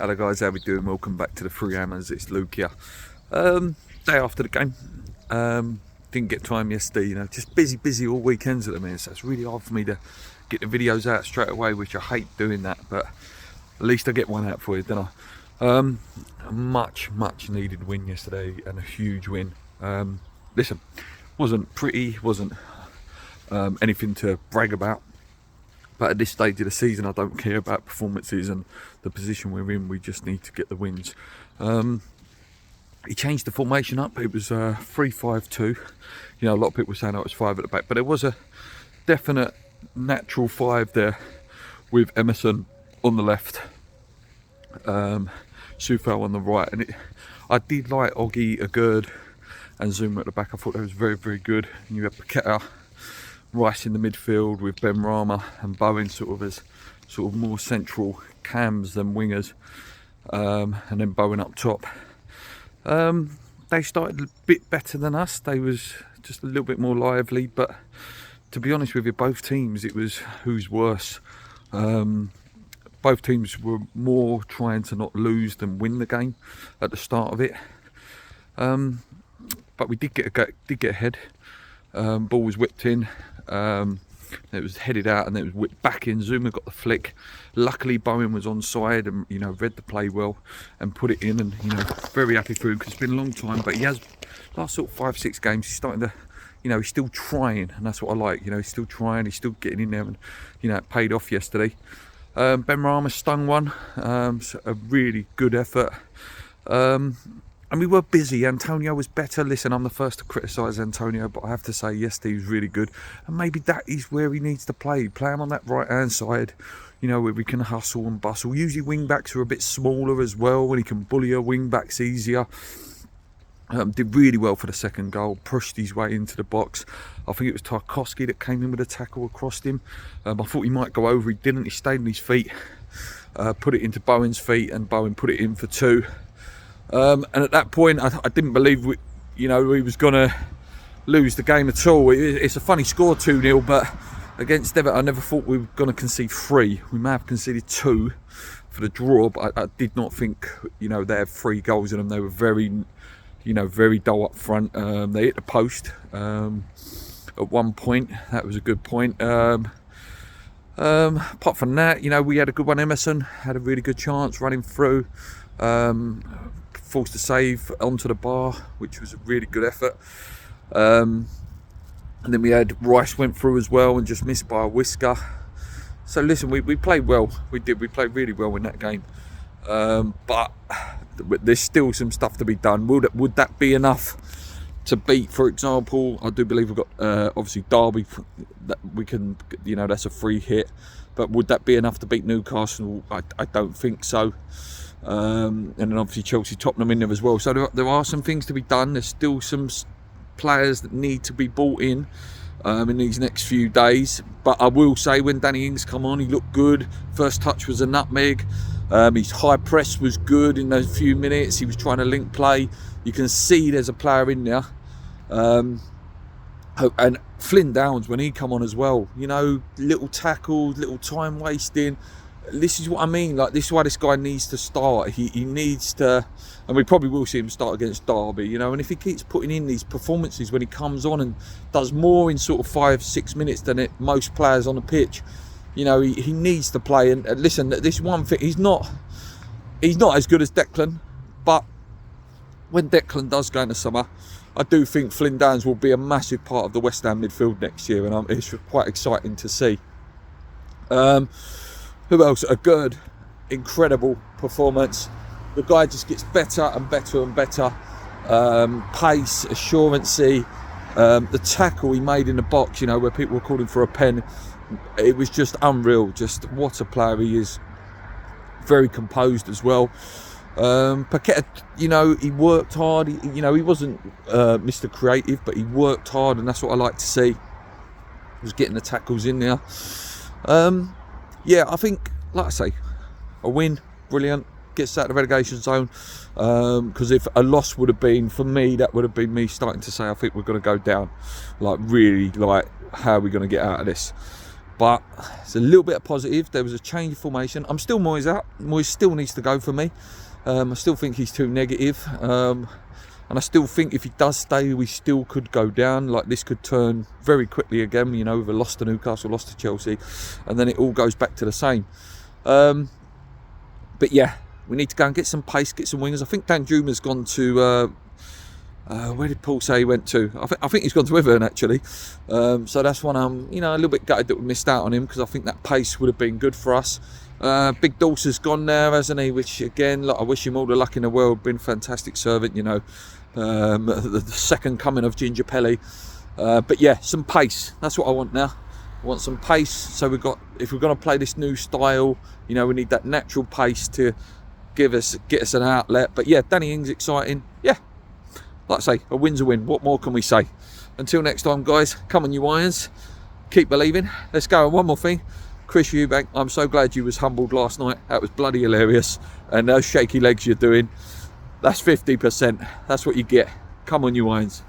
Hello guys, how we doing? Welcome back to the Three Hammers. It's Luke here. Day after the game. Didn't get time yesterday, just busy all weekends at the minute, so it's really hard for me to get the videos out straight away, which I hate doing that, but at least I get one out for you, don't I? A much needed win yesterday, and a huge win. Listen, wasn't pretty, wasn't anything to brag about. But at this stage of the season, I don't care about performances and the position we're in. We just need to get the wins. He changed the formation up. It was 3-5-2. A lot of people were saying it was 5 at the back, but there was a definite natural 5 there with Emerson on the left, Sufal on the right. And I did like Oggy, Agurd and Zuma at the back. I thought that was very good. And you had Paqueta, Rice in the midfield with Ben Rama and Bowen as more central cams than wingers, and then Bowen up top. They started a bit better than us. They was just a little bit more lively, but to be honest with you, both teams, it was who's worse. Both teams were more trying to not lose than win the game at the start of it. But we did get ahead. Ball was whipped in. It was headed out and then it was whipped back in. Zuma got the flick. Luckily Bowen was onside and read the play well and put it in, and very happy for him because it's been a long time, but he has last 5-6 games he's starting to he's still trying, and that's what I like. He's still trying, he's still getting in there, and it paid off yesterday. Ben Rama stung one, so a really good effort. And we were busy. Antonio was better. Listen, I'm the first to criticise Antonio, but I have to say yesterday he was really good. And maybe that is where he needs to play. Play him on that right-hand side, where we can hustle and bustle. Usually wing-backs are a bit smaller as well, when he can bully a wing-backs easier. Did really well for the second goal. Pushed his way into the box. I think it was Tarkowski that came in with a tackle across him. I thought he might go over. He didn't. He stayed on his feet. Put it into Bowen's feet, and Bowen put it in for 2. And at that point, I didn't believe he was going to lose the game at all. It's a funny score, 2-0, but against Everton, I never thought we were going to concede 3. We may have conceded 2 for the draw, but I did not think, they had 3 goals in them. They were very, very dull up front. They hit the post at one point. That was a good point. Apart from that, we had a good one. Emerson had a really good chance running through. Forced to save onto the bar, which was a really good effort. And then we had Rice went through as well and just missed by a whisker. So listen, we played well. We played really well in that game. But there's still some stuff to be done. Would that be enough to beat, for example? I do believe we've got obviously Derby that we can, that's a free hit. But would that be enough to beat Newcastle? I don't think so. And then obviously Chelsea, Tottenham in there as well. So there are some things to be done. There's still some players that need to be brought in these next few days. But I will say, when Danny Ings come on, he looked good. First touch was a nutmeg. His high press was good in those few minutes. He was trying to link play. You can see there's a player in there. And Flynn Downs, when he come on as well, little tackles, little time wasting. This is what I mean. This is why this guy needs to start. He needs to, and we probably will see him start against Derby. And if he keeps putting in these performances when he comes on and does more in 5-6 minutes than most players on the pitch, he needs to play. And listen, this one thing, he's not as good as Declan, but when Declan does go in the summer, I do think Flynn Downs will be a massive part of the West Ham midfield next year, and it's quite exciting to see. Who else? A good, incredible performance. The guy just gets better and better and better. Pace, assurancy, the tackle he made in the box, where people were calling for a pen. It was just unreal. Just what a player he is. Very composed as well. Paqueta, he worked hard. He wasn't Mr. Creative, but he worked hard, and that's what I like to see. He was getting the tackles in there. Yeah, I think, like I say, a win, brilliant, gets out of the relegation zone. Because if a loss would have been, for me, that would have been me starting to say, I think we're going to go down. How are we going to get out of this? but it's a little bit of positive. There was a change of formation. I'm still Moyes out. Moyes still needs to go for me. I still think he's too negative. And I still think if he does stay, we still could go down. Like, this could turn very quickly again, you know, with a loss to Newcastle, loss to Chelsea, and then it all goes back to the same. But yeah, we need to go and get some pace, get some wingers. I think Dan Juma's gone to... where did Paul say he went to? I think he's gone to Everton, actually. So that's one I'm, you know, a little bit gutted that we missed out on him, because I think that pace would have been good for us. Big Dawson's gone now, hasn't he? Which, again, look, I wish him all the luck in the world. Been a fantastic servant, you know. The second coming of Ginger Pelly. But yeah, some pace. That's what I want now. I want some pace. So if we're going to play this new style, you know, we need that natural pace to get us an outlet. But yeah, Danny Ings exciting. Yeah. Like I say, a win's a win. What more can we say? Until next time, guys, come on, you Irons. Keep believing. Let's go. And one more thing. Chris Eubank, I'm so glad you was humbled last night. That was bloody hilarious. And those shaky legs you're doing, that's 50%. That's what you get. Come on, you Irons.